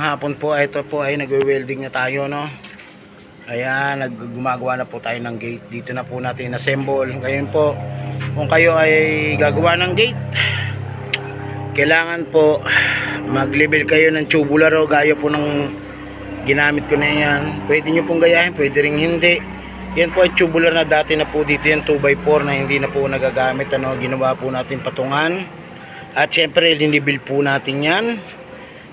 hapon po. Ito po ay nagwe-welding na tayo, no. Ayan, gumagawa na po tayo ng gate. Dito na po natin assemble. Ngayon po, kung kayo ay gagawa ng gate, kailangan po mag-level kayo ng tubular o gaya po ng ginamit ko na yan. Pwede nyo pong gayahin, pwede ring hindi. Yan po ay tubular na dati na po dito yan, 2x4 na hindi na po nagagamit, ano. Ginawa po natin patungan. At syempre, linibil po natin yan.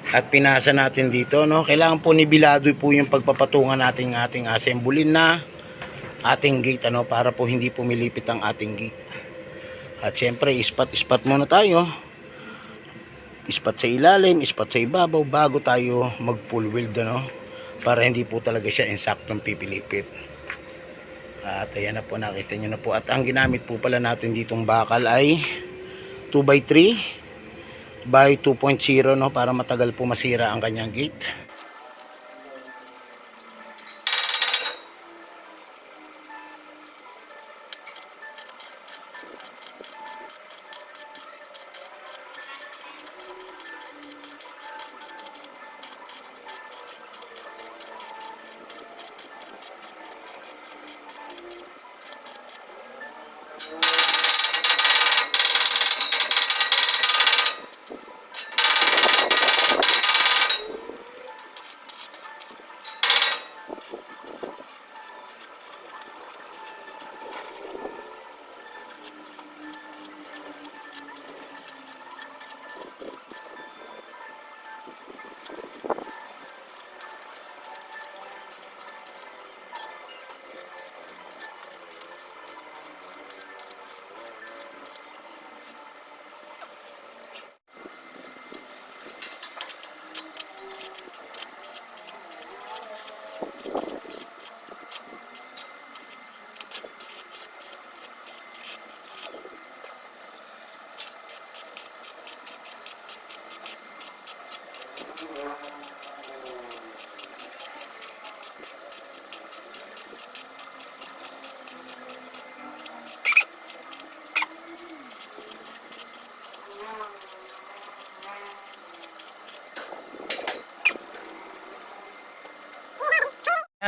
At pinasa natin dito, no. Kailangan po nibilado po yung pagpapatungan natin ating assemblein na ating gate, ano, para po hindi pumilipit ang ating gate. At syempre, ispat muna tayo. Ispat sa ilalim, ispat sa ibabaw bago tayo mag full weld, ano, para hindi po talaga siya insaktong pipilipit. At ayan na po, nakita nyo na po. At ang ginamit po pala natin ditong bakal ay 2x3 by 2.0, no, para matagal po masira ang kanyang gate.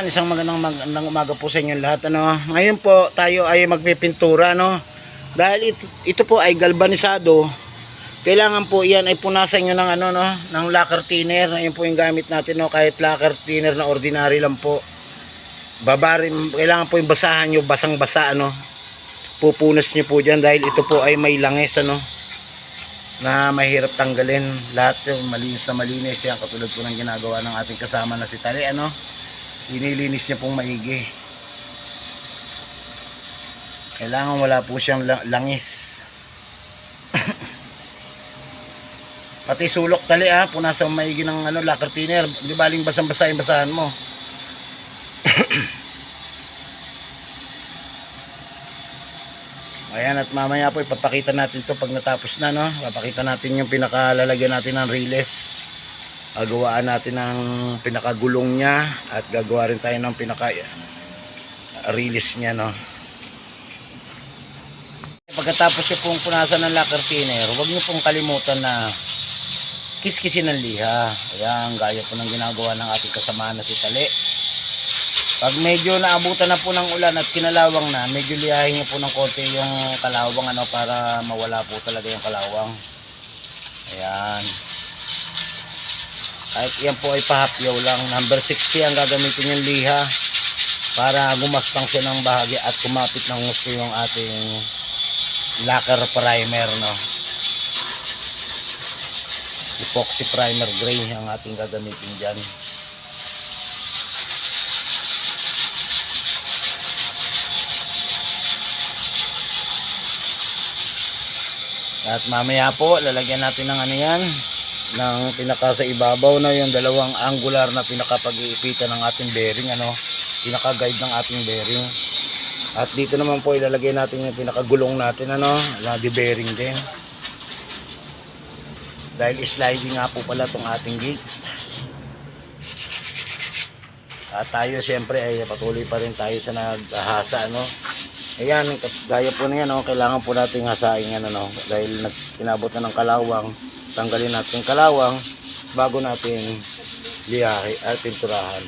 Isang magandang umaga po sa inyo lahat, ano. Ngayon po tayo ay magpipintura, no. Dahil ito po ay galvanisado, kailangan po yan ay punasan nyo ng ano, no, ng lacquer thinner. Ayun po yung gamit natin, no. Kahit lacquer thinner na ordinary lang po, babarin, kailangan po yung basahan nyo, basang basa, ano. Pupunas nyo po dyan dahil ito po ay may langis, ano, na mahirap tanggalin. Lahat yung malinis na malinis yan, katulad po ng ginagawa ng ating kasama na si Tali, ano. Inilinis niya pong maigi. Kailangan wala po siyang langis. Pati sulok, Tali, punasan maigi ng ano, lacquer thinner. Di baling basang-basa yung basahan mo. Ayan, at mamaya po ipapakita natin to pag natapos na, no. Papakita natin yung pinakalalagyan natin ng riles. Gagawaan natin ng pinakagulong niya at gagawa rin tayo ng pinaka release niya, no. Pagkatapos yung pong punasan ng lacquer thinner, huwag niyo pong kalimutan na kiskisin ng liha. Ayan, gaya po ng ginagawa ng ating kasama na si Tali. Pag medyo naabutan na po ng ulan at kinalawang na, medyo lihahin niyo po ng konti yung kalawang, ano, para mawala po talaga yung kalawang. Ayan. Kahit yan po ay pahapyaw lang. Number 60 ang gagamitin yung liha para gumastang siya ng bahagi at kumapit ng gusto yung ating lacquer primer, no. Epoxy primer gray ang ating gagamitin dyan. At mamaya po lalagyan natin ng ano yan, ng pinaka sa ibabaw, na yung dalawang angular na pinakapag-iipitan ng ating bearing, ano, pinaka guide ng ating bearing. At dito naman po ilalagay natin yung pinakagulong natin, ano, na di bearing din, dahil sliding nga po pala tong ating gate. At tayo siyempre ay patuloy pa rin tayo sa naghahasa, ano. Ayan, gaya po na yan, no, kailangan po natin hasain yan, ano, dahil inabot na ng kalawang. Tanggalin natin kalawang bago natin liyahe at pinturahan.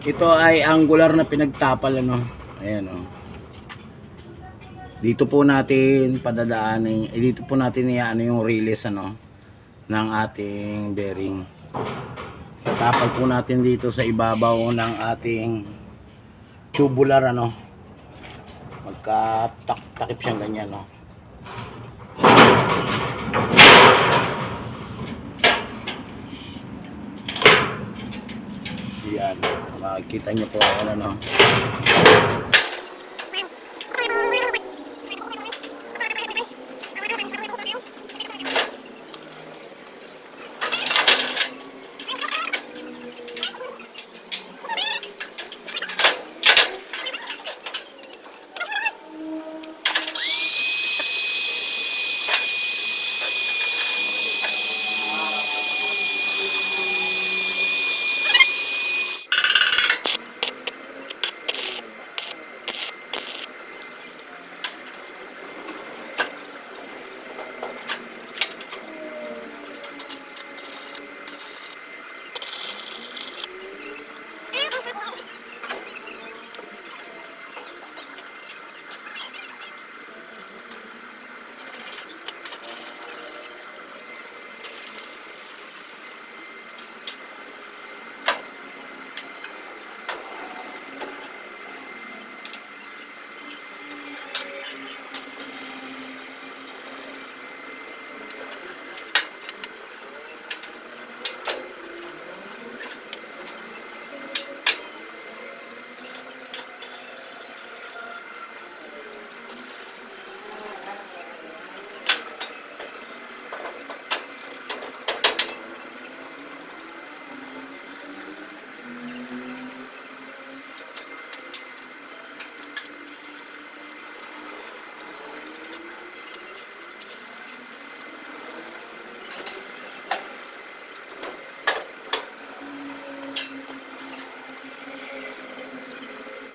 Ito ay angular na pinagtapal, ano. Ayan, oh. Dito po natin padadaanin, dito po natin iano yung release, ano, ng ating bearing. Tatapal po natin dito sa ibabaw ng ating tubular, ano. Magkatakip siyang ganyan, no. Yan, makikita nyo po, ano.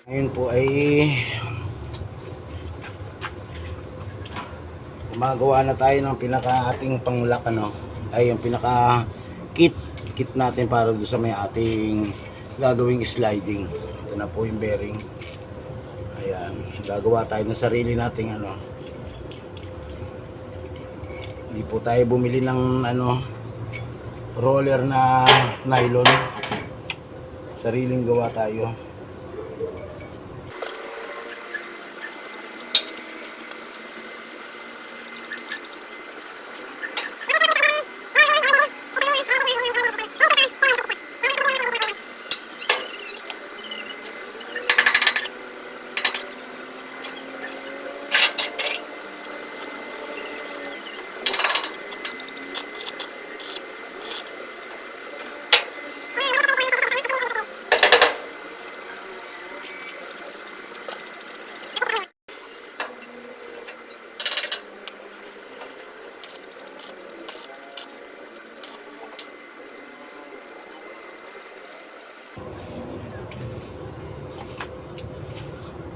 Ngayon po ay gumagawa na tayo ng pinaka ating panglak, ano, ay yung pinaka kit natin para doon sa may ating gagawing sliding. Ito na po yung bearing. Ayan, gagawa tayo ng sarili nating, ano. Hindi po tayo bumili ng, ano, roller na nylon. Sariling gawa tayo.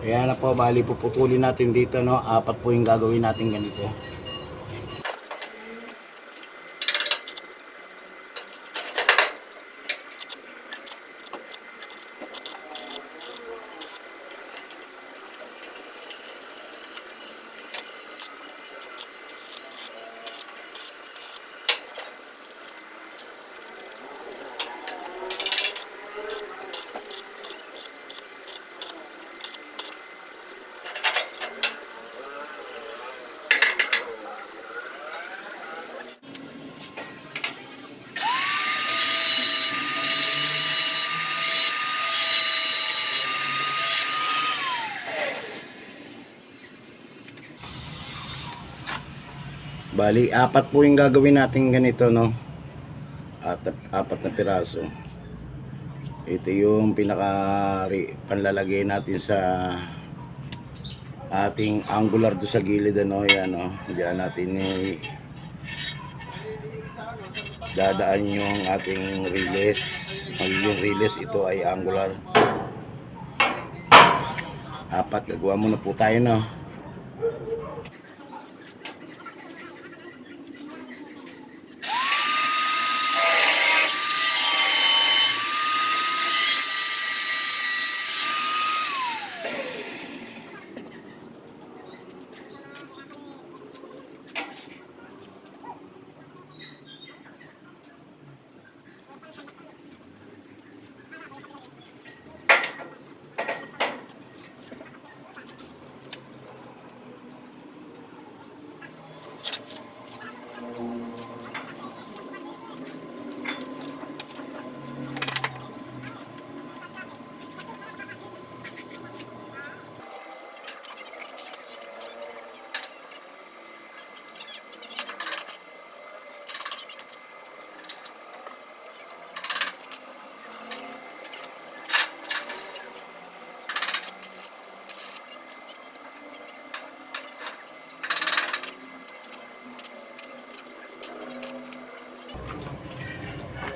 Ayan na po, bali puputulin natin dito, no. 4 po yung gagawin natin ganito. Bali, apat po yung gagawin natin ganito, no? At apat na piraso. Ito yung pinaka panlalagay natin sa ating angular do sa gilid, ano? Yan, no? Diyan natin dadaan yung ating release. Magiging release, ito ay angular. Apat, gagawa muna po tayo, no?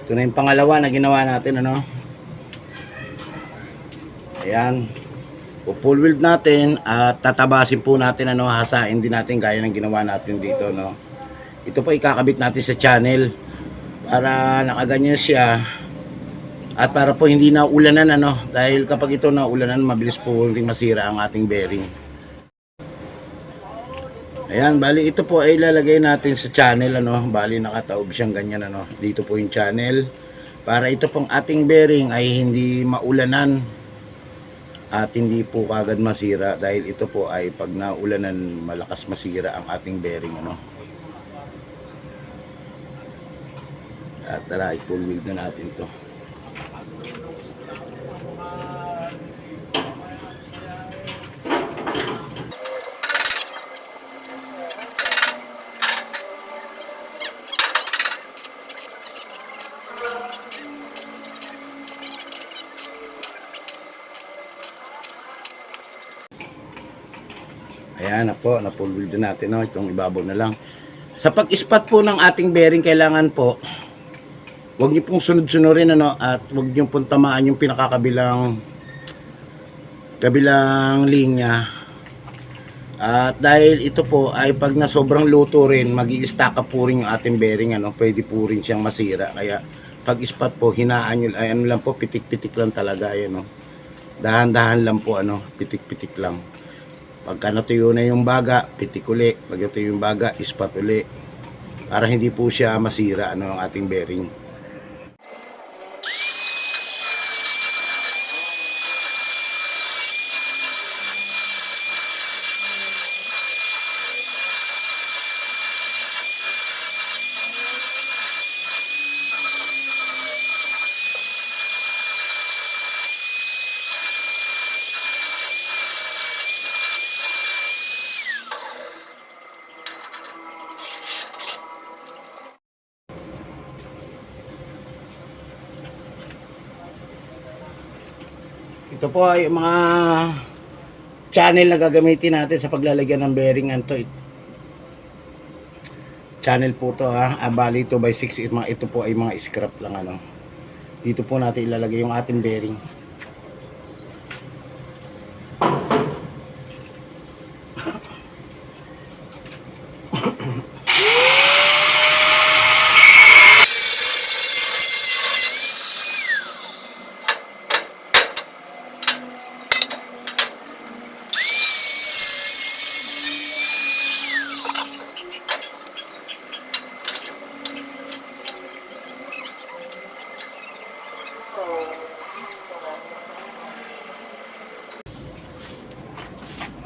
Ito na yung pangalawa na ginawa natin, ano? Ayan. Full weld natin at tatabasin po natin, ano, hasain din natin gaya ng ginawa natin dito, no? Ito po ikakabit natin sa channel para nakaganyan siya at para po hindi na ulanan, ano? Dahil kapag ito na ulanan, mabilis po ring masira ang ating bearing. Ayan, bali ito po ay ilalagay natin sa channel, ano. Bali nakataob siyang ganyan, ano. Dito po yung channel para ito pong ating bearing ay hindi maulanan at hindi po kagad masira, dahil ito po ay pag naulanan malakas masira ang ating bearing, ano. At tara, i-full weld na natin to. Ayan na po, na-full weld natin, no? Itong ibabaw na lang. Sa pag-spot po ng ating bearing, kailangan po huwag niyo pong sunod-sunurin, ano, at huwag niyo pong tamaan yung pinakakabilang linya. At dahil ito po ay pag na sobrang luto rin, magi-stack up po rin yung ating bearing, ano, pwede po rin siyang masira. Kaya pag spot po, hinaan nyo, ay ano lang po, pitik-pitik lang talaga, ayan, no? Dahan-dahan lang po, ano, pitik-pitik lang. Pagka natuyo na yung baga, pitik uli. Pag natuyo yung baga, ispat uli. Para hindi po siya masira, ano, ang ating bearing. Ito po ay mga channel na gagamitin natin sa paglalagyan ng bearing. Ito, channel po to, ha. Bali 2x6. Ito po ay mga scrap lang, ano. Dito po natin ilalagay yung ating bearing.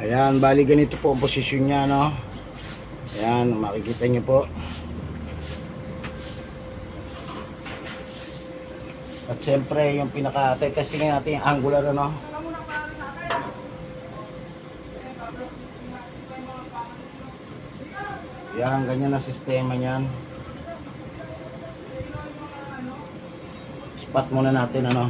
Ayan, bali ganito po ang posisyon niya, no. Ayan, makikita niyo po. At siyempre, yung pinaka-testing natin yung angular, ano. Yan, ganyan na sistema niyan. Spot muna natin ano.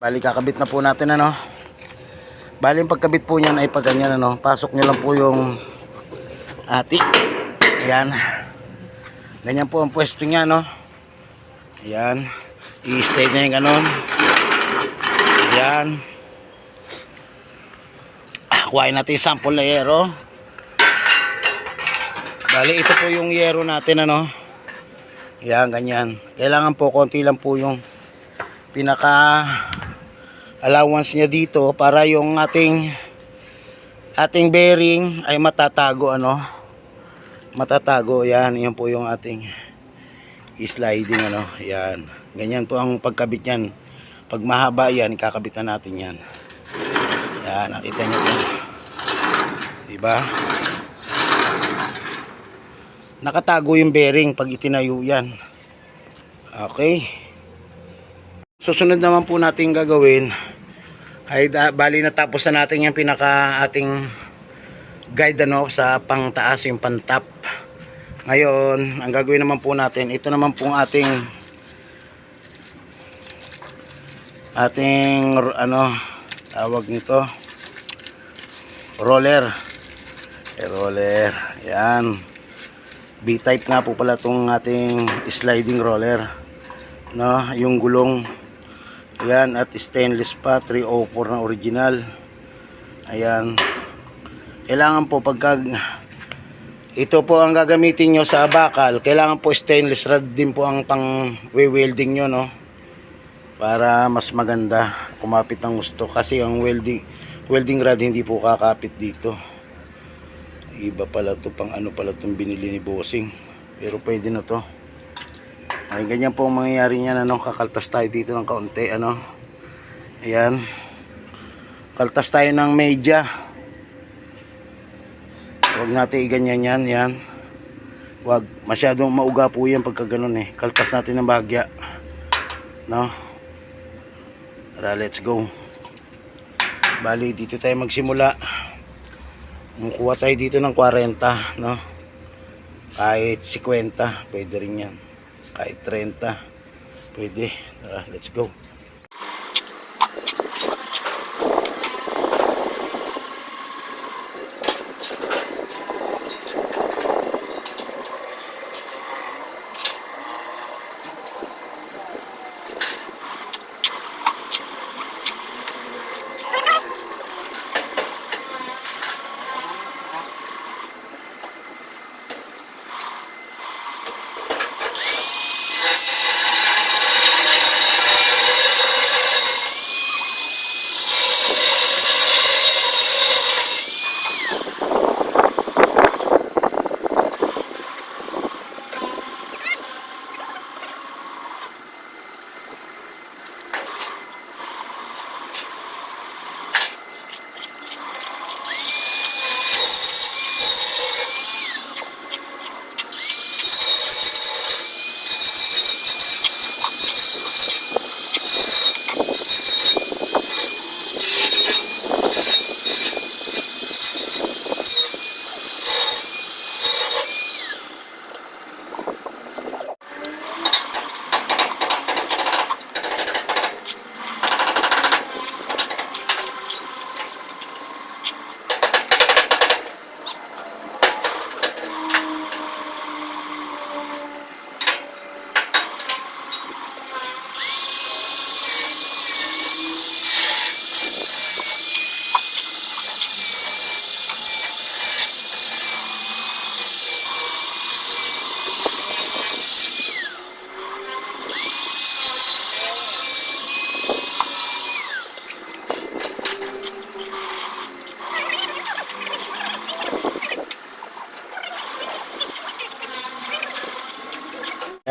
Bali kakabit na po natin ano. Bali yung pagkabit po niyan ay pag ganyan ano. Pasok niyo lang po yung atik. Ayan. Ganyan po ang pwesto niya no. Ayan. I-stay na yung ganon. Ayan. Kuhain natin yung sample na yero. Bali ito po yung yero natin ano. Ayan ganyan. Kailangan po konti lang po yung pinaka allowance niya dito para yung ating bearing ay matatago ano. Matatago yan. Yan po yung ating sliding ano. Yan. Ganyan po ang pagkabit yan. Pag mahaba yan, ikakabitan natin yan. Yan, nakita niyo po. Diba? Nakatago yung bearing pag itinayo yan. Okay. Susunod naman po natin gagawin ay bali natapos na natin yung pinaka ating guide ano sa pangtaas yung pantap. Ngayon, ang gagawin naman po natin, ito naman pong ating ano tawag nito, roller. Roller. Yan. B-type nga po pala itong ating sliding roller. No, yung gulong. Ayan, at stainless pa, 304 na original. Ayan. Kailangan po pagka ito po ang gagamitin nyo sa bakal, kailangan po stainless rod din po ang pang welding nyo no. Para mas maganda kumapit ang gusto. Kasi ang welding rod hindi po kakapit dito. Iba pala to, pang ano pala itong binili ni bossing. Pero pwede na to. Ay, ganyan po ang mangyayari niyan ano. Kakaltas tayo dito ng kaunti ano. Ayan. Kaltas tayo ng media. Huwag natin iganyan yan. Yan. Huwag masyadong mauga po yan pagka ganun eh. Kaltas natin ng bahagya. No. Tara, let's go. Bali dito tayo magsimula. Kuha tayo dito ng 40 no. Kahit 50 pwede rin yan. Kahit 30 pwede. Tara, let's go.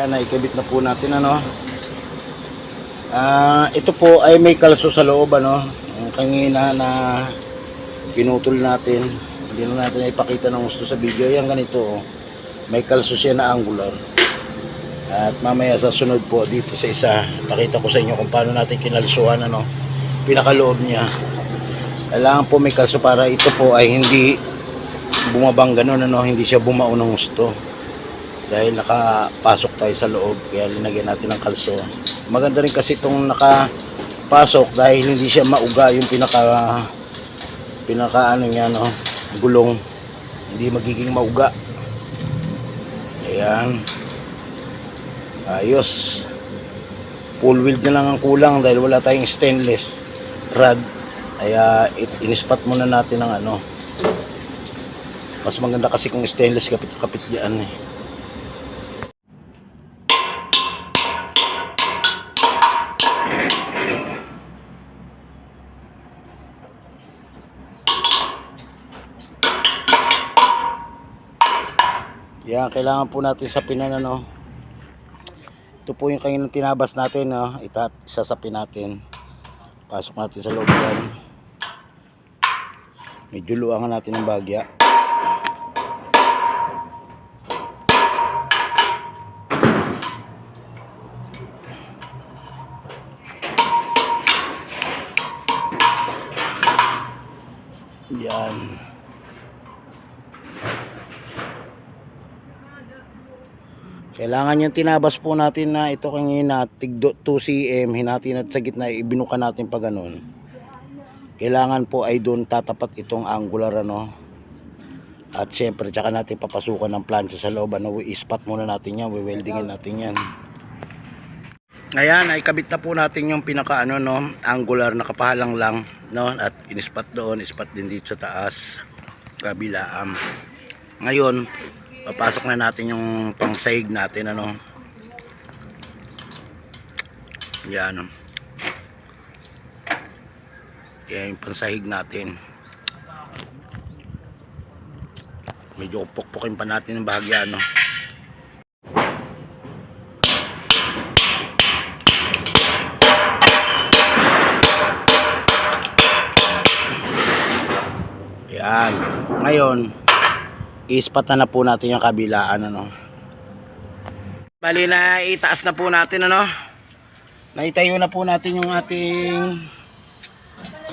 Yan, ikabit na po natin ano. Ito po ay may kalso sa loob ano. Yung kanina na pinutol natin. Hindi na natin ipakita ng gusto sa video. Yan ganito oh. May kalso siya na angular. At mamaya sa sunod po dito sa isa, pakita ko sa inyo kung paano natin kinalsuhan ano, pinakaloob niya. Kailangan po may kalso para ito po ay hindi bumabang ganun ano, hindi siya bumao ng gusto. Dahil nakapasok tayo sa loob, kaya linagyan natin ng kalso. Maganda rin kasi itong nakapasok dahil hindi siya mauga yung pinaka ano niya no, gulong. Hindi magiging mauga. Ayan. Ayos. Full weld na lang ang kulang dahil wala tayong stainless rod. Kaya inispat muna natin ng ano. Mas maganda kasi kung stainless kapit-kapit diyan eh. Yan, kailangan po natin sapinan ano. Ito po yung kanina tinabas natin no? Isasapin natin. Pasok natin sa loob yan. Medyo luangan natin ng bagya. Yan. Kailangan yung tinabas po natin na ito kanina tig 2 cm hinati natin sa gitna, ibinuka natin pa ganun. Kailangan po ay doon tatapat itong angular ano. At syempre tsaka natin papasukan ng plancha sa loob ano, ispat muna natin yan, weldingin natin yan. Ayan, ay kabit na po natin yung pinaka ano no, angular nakapahalang lang no, at inispat doon, ispat din dito sa taas kabila. Ngayon papasok na natin yung pangsahig natin ano. Yan. Yan yung pangsahig natin. Medyo pukpukin pa natin yung bahagya ano. Yan. Ngayon ispatan na po natin yung kabilaan ano. Bali na itaas na po natin ano. Naitayo na po natin yung ating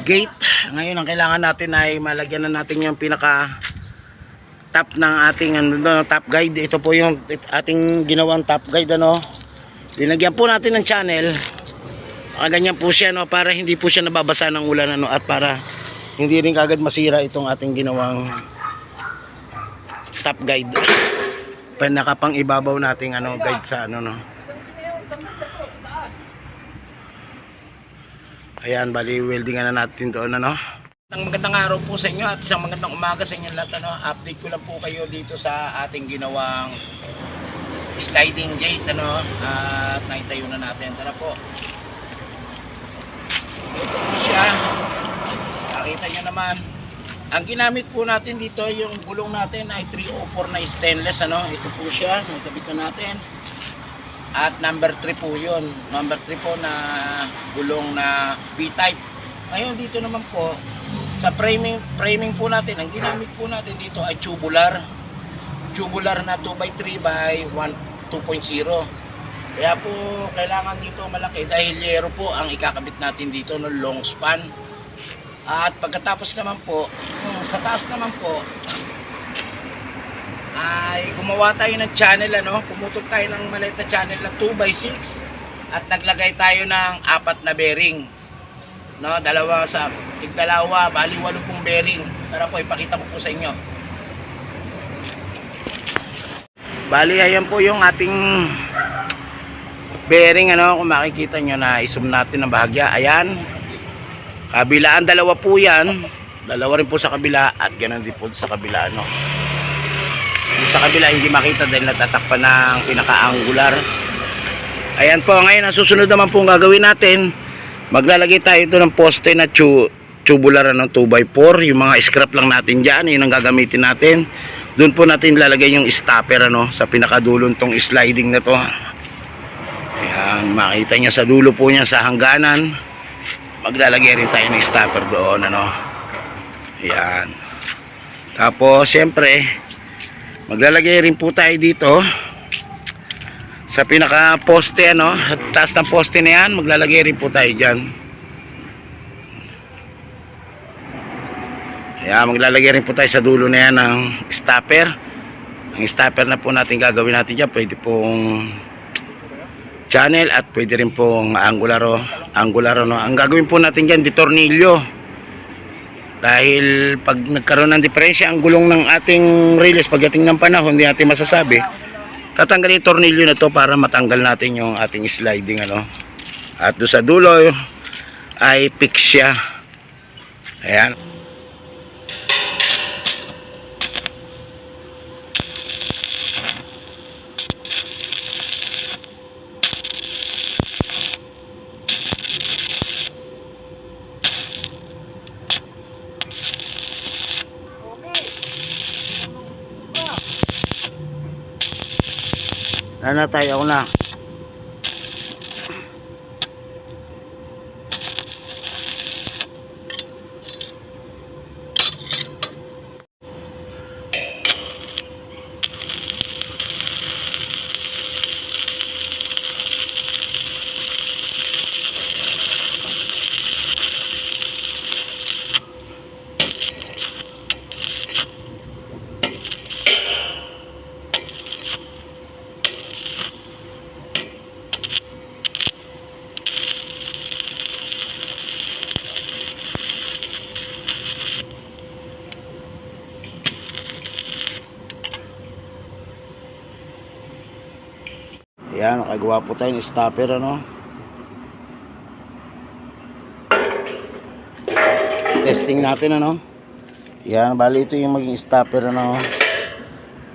gate. Ngayon ang kailangan natin ay malagyan na natin yung pinaka top ng ating ano, top guide. Ito po yung ating ginawang top guide ano. Linagyan po natin ng channel. Ganyan po siya no, para hindi po siya nababasa ng ulan ano, at para hindi rin kagad masira itong ating ginawang top guide. Nakapang ibabaw nating ano guide sa ano no. Ayan, bali weldingan na natin doon ano. Magandang araw po sa inyo at isang magandang umaga sa inyo lahat ano. Update ko lang po kayo dito sa ating ginawang sliding gate ano, at naitayo na natin. Tara po. Ito po siya. Nakita nyo naman. Ang ginamit po natin dito, yung gulong natin ay 304 na stainless ano. Ito po siya, nakabit na natin. At number 3 po yun. Number 3 po na gulong na B-type. Ngayon dito naman po, sa framing po natin, ang ginamit po natin dito ay tubular. Tubular na 2x3 by 2.0. Kaya po kailangan dito malaki dahil yero po ang ikakabit natin dito no, long span. At pagkatapos naman po, sa taas naman po ay gumawa tayo ng channel ano, pumutol tayo ng maliit na channel na 2x6 at naglagay tayo ng 4 na bearing. No, tigdalawa, bali 8 pong bearing. Tara po ipakita ko po sa inyo. Bali ayan po yung ating bearing ano, kung makikita nyo na i-zoom natin ng bahagya. Ayan. Kabilaan dalawa po yan. Dalawa rin po sa kabila at ganoon din po sa kabila ano. Yung sa kabila hindi makita dahil natatakpan ng pinaka-angular. Ayan po, ngayon ang susunod naman po gagawin natin, maglalagay tayo ito ng poste na tubular ano, 2x4. Yung mga scrap lang natin dyan, yun ang gagamitin natin. Doon po natin lalagay yung stopper ano, sa pinakadulong tong sliding na to. Ayan, makita nyo sa dulo po niya sa hangganan. Maglalagay rin tayo ng stopper doon, ano. Ayan. Tapos, syempre, maglalagay rin po tayo dito sa pinaka poste, ano, sa taas ng poste na yan, maglalagay rin po tayo dyan. Ayan, maglalagay rin po tayo sa dulo na yan ng stopper. Ang stopper na po natin gagawin natin dyan, pwede pong channel at pwede rin pong angular, no. Ang gagawin po natin dyan, di tornilyo. Dahil pag nagkaroon ng diferensya ang gulong ng ating release pagdating ng panahon, hindi natin masasabi. Tatanggalin yung tornilyo na to para matanggal natin yung ating sliding, ano. At doon sa dulo ay fix siya. Ayan. Na tayo na. Ayan, nakagawa po tayo ng stopper, ano. Testing natin, ano. Ayan, bali ito yung maging stopper, ano,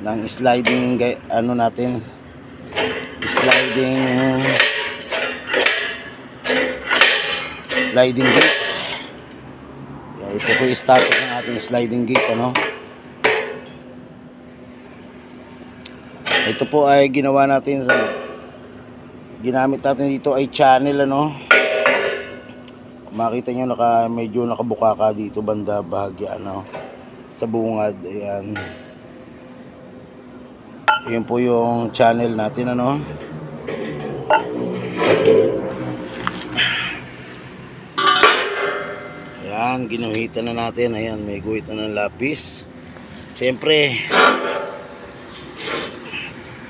ng sliding, ano natin, sliding gate. Ayan, ito po yung stopper ng ating sliding gate, ano. Ito po ay ginawa natin ginamit natin dito ay channel, ano. Makita nyo medyo nakabuka ka dito banda bahagya, ano, sa bungad. Ayan, yun po yung channel natin, ano. Ayan, ginuhitan na natin. Ayan, may guhit na ng lapis. Siyempre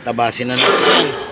tabasin na natin yan.